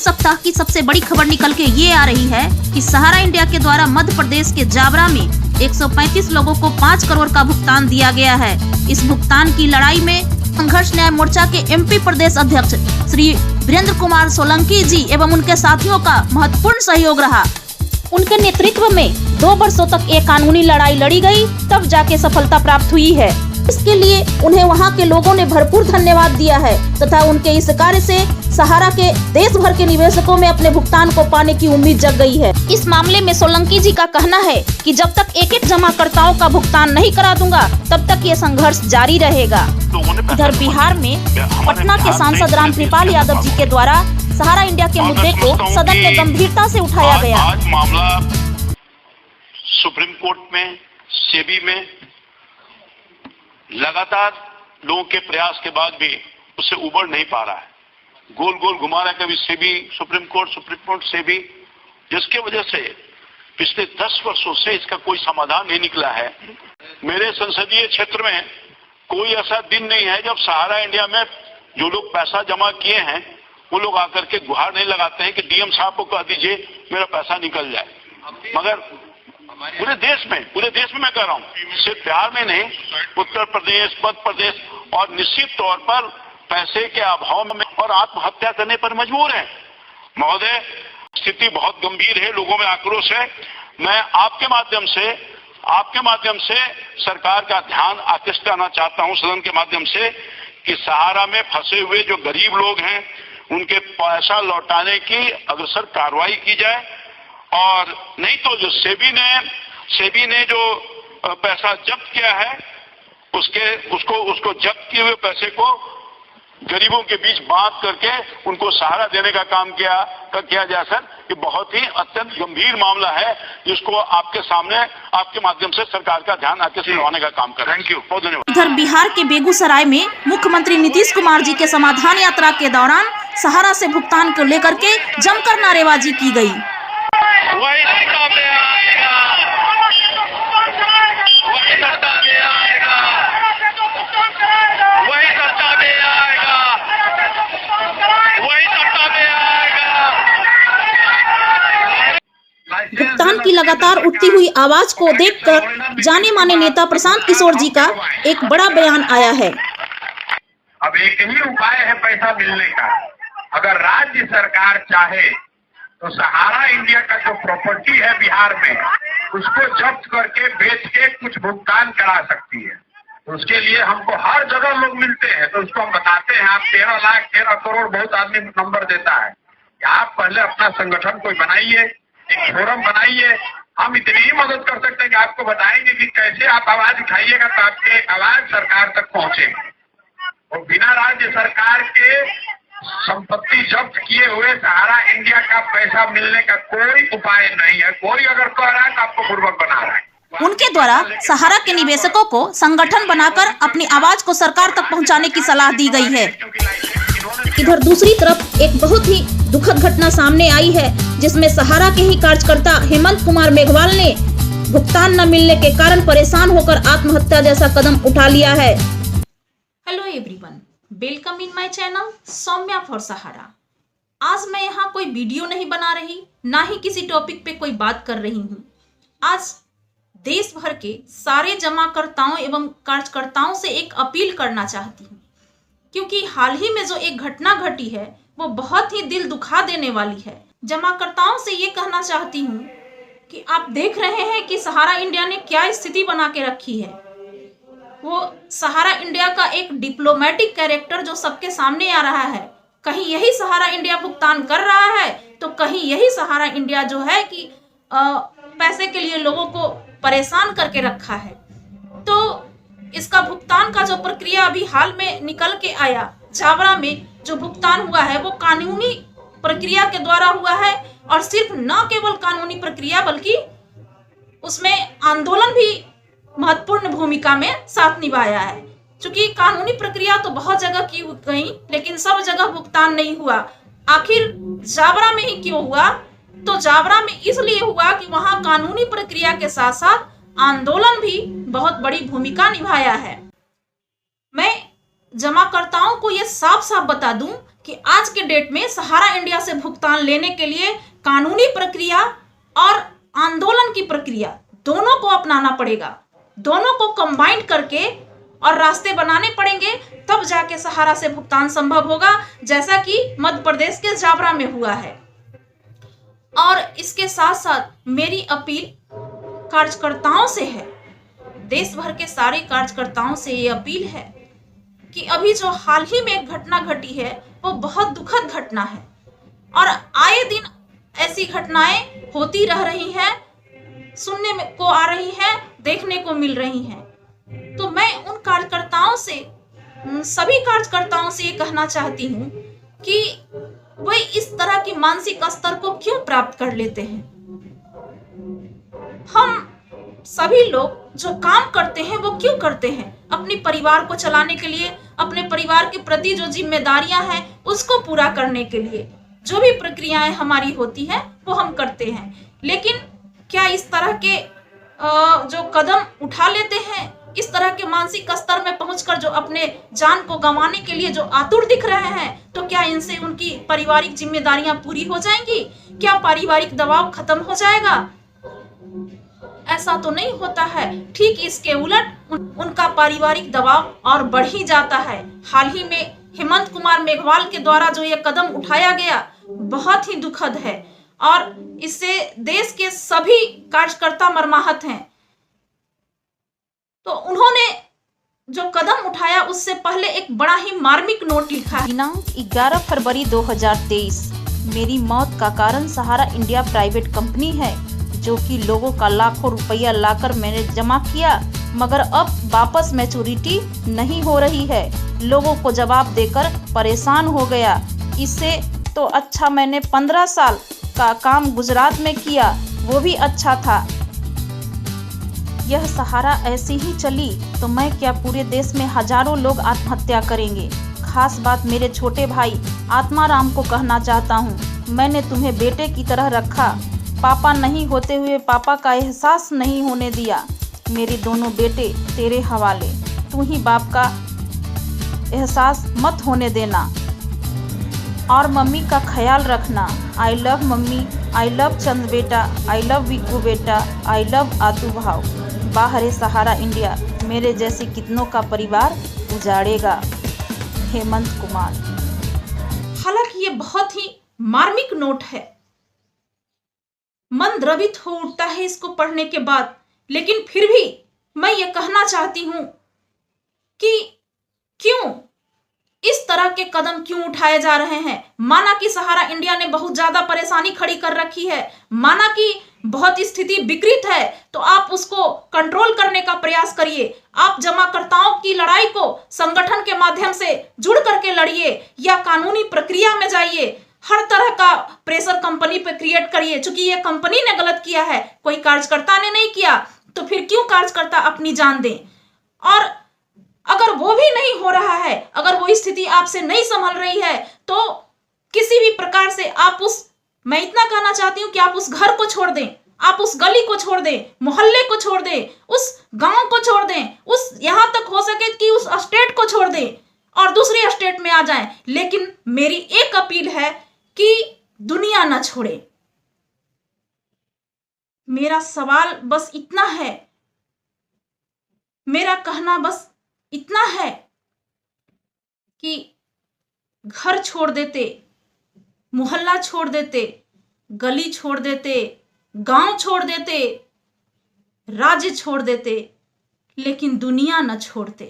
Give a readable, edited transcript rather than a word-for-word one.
इस सप्ताह की सबसे बड़ी खबर निकल के ये आ रही है कि सहारा इंडिया के द्वारा मध्य प्रदेश के जावरा में 135 लोगों को 5 करोड़ का भुगतान दिया गया है। इस भुगतान की लड़ाई में संघर्ष न्याय मोर्चा के एमपी प्रदेश अध्यक्ष श्री वीरेंद्र कुमार सोलंकी जी एवं उनके साथियों का महत्वपूर्ण सहयोग रहा। उनके नेतृत्व में 2 वर्षों तक एक कानूनी लड़ाई लड़ी गई, तब जाके सफलता प्राप्त हुई है। इसके लिए उन्हें वहां के लोगों ने भरपूर धन्यवाद दिया है तथा उनके इस कार्य से सहारा के देश भर के निवेशकों में अपने भुगतान को पाने की उम्मीद जग गई है। इस मामले में सोलंकी जी का कहना है कि जब तक एक जमाकर्ताओं का भुगतान नहीं करा दूंगा तब तक ये संघर्ष जारी रहेगा। इधर बिहार में पटना के सांसद रामकृपाल यादव जी के द्वारा सहारा इंडिया के मुद्दे को सदन में गंभीरता से उठाया गया। आज मामला सुप्रीम कोर्ट में, सेबी में लगातार लोगों के प्रयास के बाद भी उससे उबर नहीं पा रहा है। गोल गोल घुमा रहा है, कभी सेबी सुप्रीम कोर्ट सेबी, जिसके वजह से पिछले 10 वर्षों से इसका कोई समाधान नहीं निकला है। मेरे संसदीय क्षेत्र में कोई ऐसा दिन नहीं है जब सहारा इंडिया में जो लोग पैसा जमा किए हैं वो लोग आकर के गुहार नहीं लगाते हैं कि डीएम साहब को कह दीजिए मेरा पैसा निकल जाए। मगर पूरे देश में मैं कह रहा हूँ, सिर्फ बिहार में नहीं, उत्तर प्रदेश, मध्य प्रदेश और निश्चित तौर पर पैसे के अभाव में और आत्महत्या करने पर मजबूर है। महोदय, स्थिति बहुत गंभीर है, लोगों में आक्रोश है। मैं आपके माध्यम से सरकार का ध्यान आकृष्ट करना चाहता हूं सदन के माध्यम से कि सहारा में फंसे हुए जो गरीब लोग हैं उनके पैसा लौटाने की अग्रसर कार्रवाई की जाए, और नहीं तो जो सेबी ने जो पैसा जब्त किया है उसको जब्त किए हुए पैसे को गरीबों के बीच बांट करके उनको सहारा देने का काम किया जाए। सर, ये बहुत ही अत्यंत गंभीर मामला है जिसको आपके सामने आपके माध्यम से सरकार का ध्यान आकृष्ट दिलवाने का काम कर रहे हैं। थैंक यू, बहुत धन्यवाद। इधर बिहार के बेगूसराय में मुख्यमंत्री नीतीश कुमार जी के समाधान यात्रा के दौरान सहारा से भुगतान को लेकर के जमकर नारेबाजी की गयी। भुगतान की लगातार उठती हुई आवाज को देखकर जाने माने नेता प्रशांत किशोर जी का एक बड़ा बयान आया है। अब एक ही उपाय है पैसा मिलने का। अगर राज्य सरकार चाहे तो सहारा इंडिया का जो प्रॉपर्टी है बिहार में उसको जब्त करके बेच के कुछ भुगतान करा सकती है। तो उसके लिए हमको हर जगह लोग मिलते हैं तो उसको हम बताते हैं, आप 13 लाख 13 करोड़ बहुत आदमी नंबर देता है कि आप पहले अपना संगठन कोई बनाइए, एक फोरम बनाइए। हम इतनी ही मदद कर सकते हैं कि आपको बताएंगे कि कैसे आप आवाज उठाइएगा तो आपकी आवाज सरकार तक पहुंचे। और बिना राज्य सरकार के संपत्ति जब्त किए हुए सहारा इंडिया का पैसा मिलने का कोई उपाय नहीं है। कोई अगर कह रहा है तो आपको बुर्बक बना रहा है। उनके द्वारा सहारा के निवेशकों को संगठन बनाकर अपनी आवाज को सरकार तक पहुंचाने की सलाह दी गई है। इधर दूसरी तरफ एक बहुत ही दुखद घटना सामने आई है जिसमें सहारा के ही कार्यकर्ता हेमंत कुमार मेघवाल ने भुगतान न मिलने के कारण परेशान होकर आत्महत्या जैसा कदम उठा लिया है। Hello everyone, welcome in my channel Saumya for Sahara. आज मैं यहाँ कोई वीडियो नहीं बना रही, ना ही किसी टॉपिक पे कोई बात कर रही हूँ। आज देश भर के सारे जमाकर्ताओं एवं कार्यकर्ताओं से एक अपील करना चाहती हूँ, क्योंकि हाल ही में जो एक घटना घटी है वो बहुत ही दिल दुखा देने वाली है। जमाकर्ताओं से ये कहना चाहती हूँ कि आप देख रहे हैं कि सहारा इंडिया ने क्या स्थिति बना के रखी है। वो सहारा इंडिया का एक डिप्लोमेटिक कैरेक्टर जो सबके सामने आ रहा है, कहीं यही सहारा इंडिया भुगतान कर रहा है तो कहीं यही सहारा इंडिया जो है कि पैसे के लिए लोगों को परेशान करके रखा है। तो इसका भुगतान का जो प्रक्रिया अभी हाल में निकल के आया, जावरा में जो भुगतान हुआ है वो कानूनी प्रक्रिया के द्वारा हुआ है, और सिर्फ न केवल कानूनी प्रक्रिया बल्कि उसमें आंदोलन भी महत्वपूर्ण भूमिका में साथ निभाया है। क्योंकि कानूनी प्रक्रिया तो बहुत जगह की गई लेकिन सब जगह भुगतान नहीं हुआ। आखिर जावरा में ही क्यों हुआ? तो जावरा में इसलिए हुआ कि वहां कानूनी प्रक्रिया के साथ साथ आंदोलन भी बहुत बड़ी भूमिका निभाया है। मैं जमाकर्ताओं को यह साफ साफ बता दूं कि आज के डेट में सहारा इंडिया से भुगतान लेने के लिए कानूनी प्रक्रिया और आंदोलन की प्रक्रिया दोनों को अपनाना पड़ेगा, दोनों को कंबाइंड करके और रास्ते बनाने पड़ेंगे, तब जाके सहारा से भुगतान संभव होगा, जैसा कि मध्य प्रदेश के जावरा में हुआ है। और इसके साथ साथ मेरी अपील कार्यकर्ताओं से है, देश भर के सारे कार्यकर्ताओं से ये अपील है कि अभी जो हाल ही में एक घटना घटी है वो बहुत दुखद घटना है और आए दिन ऐसी घटनाएं होती रह रही हैं, सुनने में को आ रही हैं, देखने को मिल रही हैं। तो मैं उन कार्यकर्ताओं से, सभी कार्यकर्ताओं से ये कहना चाहती हूँ कि वे इस तरह की मानसिक स्तर को क्यों प्राप्त कर लेते हैं। हम सभी लोग जो काम करते हैं वो क्यों करते हैं? अपने परिवार को चलाने के लिए, अपने परिवार के प्रति जो जिम्मेदारियां हैं उसको पूरा करने के लिए जो भी प्रक्रियाएं हमारी होती हैं वो हम करते हैं। लेकिन क्या इस तरह के जो कदम उठा लेते हैं, इस तरह के मानसिक स्तर में पहुंचकर जो अपने जान को गंवाने के लिए जो आतुर दिख रहे हैं, तो क्या इनसे उनकी पारिवारिक जिम्मेदारियां पूरी हो जाएंगी? क्या पारिवारिक दबाव खत्म हो जाएगा? ऐसा तो नहीं होता है। ठीक इसके उलट उनका पारिवारिक दबाव और बढ़ ही जाता है। हाल ही में हेमंत कुमार मेघवाल के द्वारा जो ये कदम उठाया गया बहुत ही दुखद है और इससे देश के सभी कार्यकर्ता मर्माहत हैं। तो उन्होंने जो कदम उठाया उससे पहले एक बड़ा ही मार्मिक नोट लिखा है। दिनांक 11 फरवरी 2023। मेरी मौत का कारण सहारा इंडिया प्राइवेट कंपनी है, जो कि लोगों का लाखों रुपया लाकर मैंने जमा किया, मगर अब वापस मैच्योरिटी नहीं हो रही है। लोगों को जवाब देकर परेशान हो गया। इससे तो अच्छा मैंने 15 साल का काम गुजरात में किया, वो भी अच्छा था। यह सहारा ऐसी ही चली तो मैं क्या, पूरे देश में हजारों लोग आत्महत्या करेंगे। खास बात मेरे छोटे भाई आत्माराम को कहना चाहता हूँ, मैंने तुम्हें बेटे की तरह रखा। पापा नहीं होते हुए पापा का एहसास नहीं होने दिया। मेरे दोनों बेटे तेरे हवाले, तू ही बाप का एहसास मत होने देना और मम्मी का ख्याल रखना। I love mummy, I love चंद बेटा, आई लव विक्कू बेटा, आई लव आतू भाव। बाहर सहारा इंडिया मेरे जैसे कितनों का परिवार उजाड़ेगा। हेमंत कुमार। हालांकि ये बहुत ही मार्मिक नोट है, मन द्रवित हो उठता है इसको पढ़ने के बाद, लेकिन फिर भी मैं ये कहना चाहती हूं कि क्यों इस तरह के कदम क्यों उठाए जा रहे हैं। माना कि सहारा इंडिया ने बहुत ज्यादा परेशानी खड़ी कर रखी है, माना कि बहुत स्थिति विकृत है, तो आप उसको कंट्रोल करने का प्रयास करिए। आप जमाकर्ताओं की लड़ाई को संगठन के माध्यम से जुड़ करके लड़िए या कानूनी प्रक्रिया में जाइए। हर तरह का प्रेशर कंपनी पे क्रिएट करिए। चूंकि ये कंपनी ने गलत किया है, कोई कार्यकर्ता ने नहीं किया, तो फिर क्यों कार्यकर्ता अपनी जान दें। और अगर वो भी नहीं हो रहा है, अगर वो स्थिति आपसे नहीं संभल रही है, तो किसी भी प्रकार से आप मैं इतना कहना चाहती हूं कि आप उस घर को छोड़ दें, आप उस गली को छोड़ दें, मोहल्ले को छोड़ दें, उस गांव को छोड़ दें, उस यहां तक हो सके कि उस स्टेट को छोड़ दें और दूसरे स्टेट में आ जाएं। लेकिन मेरी एक अपील है कि दुनिया ना छोड़े। मेरा सवाल बस इतना है, मेरा कहना बस इतना है कि घर छोड़ देते, मोहल्ला छोड़ देते, गली छोड़ देते, गांव छोड़ देते, राज्य छोड़ देते, लेकिन दुनिया न छोड़ते।